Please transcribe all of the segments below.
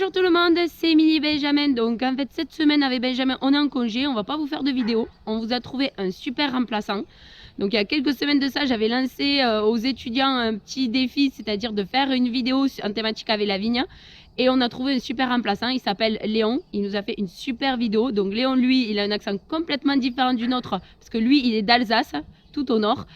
Bonjour tout le monde, c'est Émilie et Benjamin. Donc en fait cette semaine avec Benjamin on est en congé, on va pas vous faire de vidéo. On vous a trouvé un super remplaçant. Donc il y a quelques semaines de ça j'avais lancé aux étudiants un petit défi, c'est-à-dire de faire une vidéo en thématique avec la vigne. Et on a trouvé un super remplaçant, il s'appelle Léon, il nous a fait une super vidéo. Donc Léon lui il a un accent complètement différent du nôtre parce que lui il est d'Alsace, tout au nord.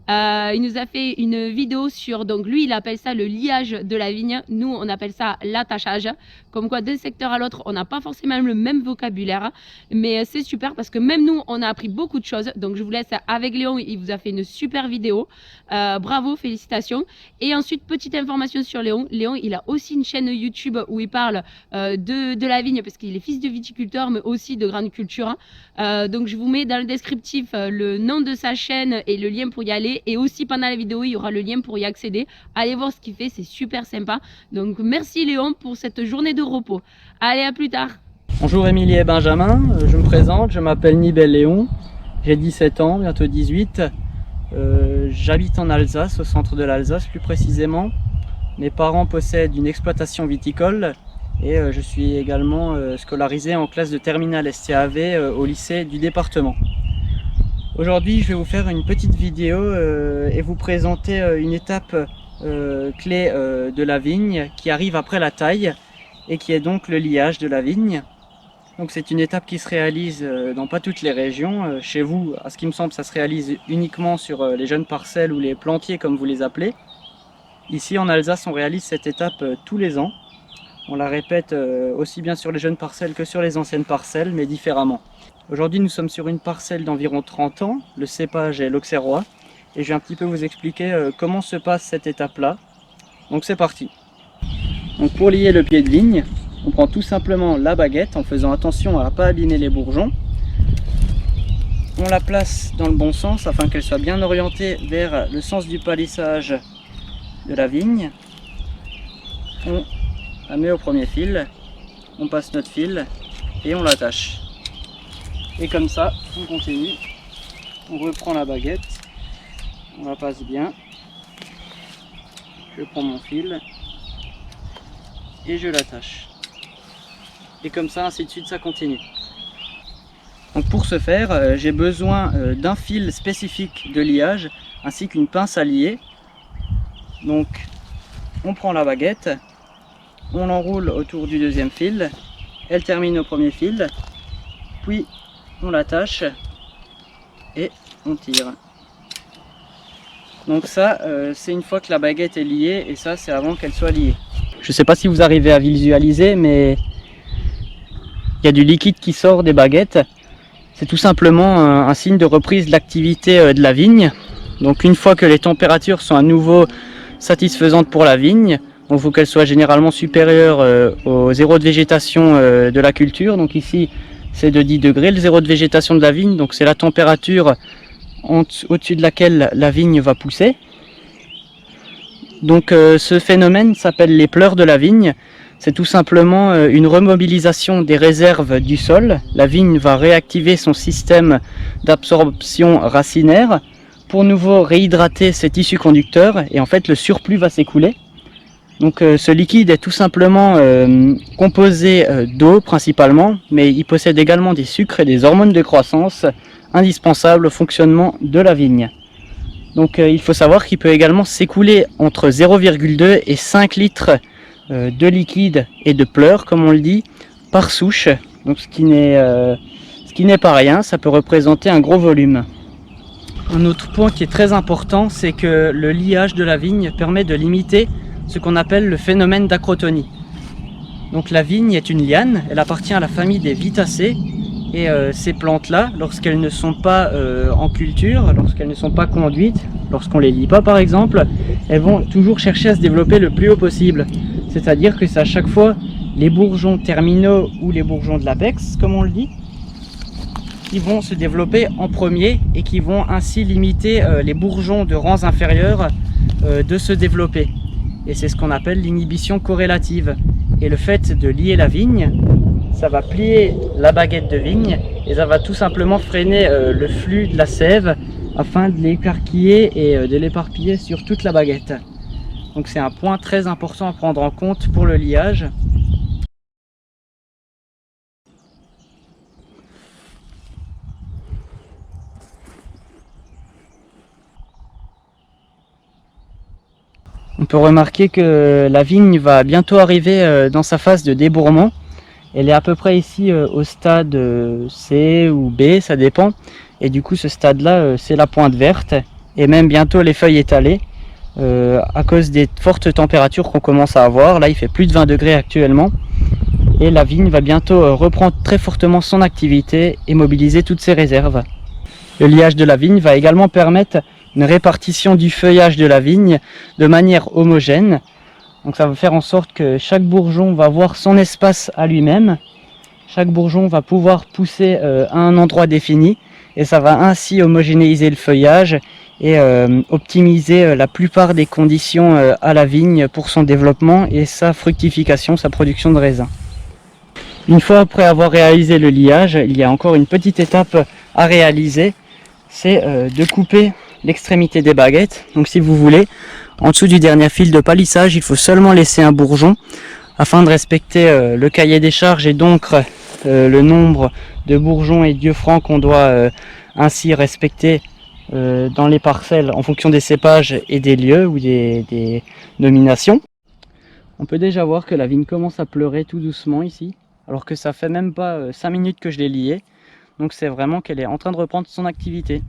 Il nous a fait une vidéo sur, donc lui il appelle ça le liage de la vigne, nous on appelle ça l'attachage, comme quoi d'un secteur à l'autre on n'a pas forcément le même vocabulaire, mais c'est super parce que même nous on a appris beaucoup de choses. Donc je vous laisse avec Léon, il vous a fait une super vidéo, bravo, félicitations. Et ensuite petite information sur Léon, il a aussi une chaîne YouTube où il parle de la vigne parce qu'il est fils de viticulteur mais aussi de grande culture, donc je vous mets dans le descriptif le nom de sa chaîne et le lien pour y aller. Et aussi pendant la vidéo il y aura le lien pour y accéder. Allez voir ce qu'il fait, c'est super sympa. Donc merci Léon pour cette journée de repos. Allez, à plus tard. Bonjour Émilie et Benjamin, je me présente, je m'appelle Nibel Léon, j'ai 17 ans, bientôt 18. J'habite en Alsace, au centre de l'Alsace plus précisément. Mes parents possèdent une exploitation viticole et je suis également scolarisé en classe de terminale STAV au lycée du département. Aujourd'hui, je vais vous faire une petite vidéo et vous présenter une étape clé de la vigne qui arrive après la taille et qui est donc le liage de la vigne. Donc c'est une étape qui se réalise dans pas toutes les régions. Chez vous, à ce qui me semble, ça se réalise uniquement sur les jeunes parcelles ou les plantiers comme vous les appelez. Ici en Alsace, on réalise cette étape tous les ans. On la répète aussi bien sur les jeunes parcelles que sur les anciennes parcelles, mais différemment. Aujourd'hui, nous sommes sur une parcelle d'environ 30 ans, le cépage est l'auxerrois, et je vais un petit peu vous expliquer comment se passe cette étape-là. Donc c'est parti. Donc pour lier le pied de vigne, on prend tout simplement la baguette en faisant attention à ne pas abîmer les bourgeons. On la place dans le bon sens afin qu'elle soit bien orientée vers le sens du palissage de la vigne. On la met au premier fil, on passe notre fil et on l'attache. Et comme ça, on continue, on reprend la baguette, on la passe bien, je prends mon fil et je l'attache. Et comme ça, ainsi de suite, ça continue. Donc pour ce faire, j'ai besoin d'un fil spécifique de liage ainsi qu'une pince à lier. Donc on prend la baguette, on l'enroule autour du deuxième fil, elle termine au premier fil, puis on l'attache et on tire. Donc ça c'est une fois que la baguette est liée et ça c'est avant qu'elle soit liée. Je ne sais pas si vous arrivez à visualiser mais il y a du liquide qui sort des baguettes. C'est tout simplement un signe de reprise de l'activité de la vigne. Donc une fois que les températures sont à nouveau satisfaisantes pour la vigne, il faut qu'elle soit généralement supérieure au zéro de végétation de la culture. Donc ici c'est de 10 degrés le zéro de végétation de la vigne, donc c'est la température au-dessus de laquelle la vigne va pousser. Donc ce phénomène s'appelle les pleurs de la vigne. C'est tout simplement une remobilisation des réserves du sol. La vigne va réactiver son système d'absorption racinaire pour nouveau réhydrater ses tissus conducteurs et en fait le surplus va s'écouler. Donc ce liquide est tout simplement composé d'eau principalement, mais il possède également des sucres et des hormones de croissance indispensables au fonctionnement de la vigne. Donc il faut savoir qu'il peut également s'écouler entre 0,2 et 5 litres de liquide et de pleurs, comme on le dit, par souche. Donc ce qui n'est pas rien, ça peut représenter un gros volume. Un autre point qui est très important, c'est que le liage de la vigne permet de limiter ce qu'on appelle le phénomène d'acrotonie. Donc la vigne est une liane, elle appartient à la famille des Vitacées et ces plantes-là, lorsqu'elles ne sont pas en culture, lorsqu'elles ne sont pas conduites, lorsqu'on les lie pas par exemple, elles vont toujours chercher à se développer le plus haut possible. C'est-à-dire que c'est à chaque fois les bourgeons terminaux ou les bourgeons de l'apex, comme on le dit, qui vont se développer en premier et qui vont ainsi limiter les bourgeons de rangs inférieurs de se développer. Et c'est ce qu'on appelle l'inhibition corrélative. Et le fait de lier la vigne, ça va plier la baguette de vigne et ça va tout simplement freiner le flux de la sève afin de l'écarquiller et de l'éparpiller sur toute la baguette. Donc c'est un point très important à prendre en compte pour le liage. On peut remarquer que la vigne va bientôt arriver dans sa phase de débourrement. Elle est à peu près ici au stade C ou B, ça dépend. Et du coup ce stade là c'est la pointe verte et même bientôt les feuilles étalées à cause des fortes températures qu'on commence à avoir. Là il fait plus de 20 degrés actuellement et la vigne va bientôt reprendre très fortement son activité et mobiliser toutes ses réserves. Le liage de la vigne va également permettre une répartition du feuillage de la vigne de manière homogène. Donc ça va faire en sorte que chaque bourgeon va avoir son espace à lui-même. Chaque bourgeon va pouvoir pousser à un endroit défini et ça va ainsi homogénéiser le feuillage et optimiser la plupart des conditions à la vigne pour son développement et sa fructification, sa production de raisin. Une fois après avoir réalisé le liage, il y a encore une petite étape à réaliser, c'est de couper l'extrémité des baguettes. Donc si vous voulez, en dessous du dernier fil de palissage, il faut seulement laisser un bourgeon afin de respecter le cahier des charges et donc le nombre de bourgeons et d'yeux francs qu'on doit ainsi respecter dans les parcelles en fonction des cépages et des lieux ou des nominations. On peut déjà voir que la vigne commence à pleurer tout doucement ici, alors que ça fait même pas 5 minutes que je l'ai liée. Donc c'est vraiment qu'elle est en train de reprendre son activité.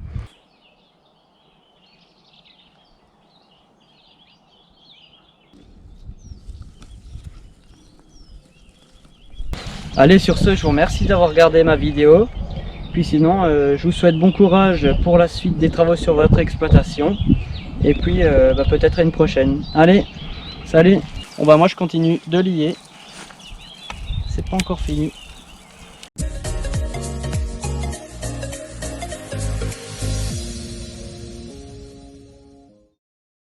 Allez, sur ce, je vous remercie d'avoir regardé ma vidéo. Puis sinon, je vous souhaite bon courage pour la suite des travaux sur votre exploitation. Et puis, peut-être à une prochaine. Allez, salut. Bon bah moi je continue de lier. C'est pas encore fini.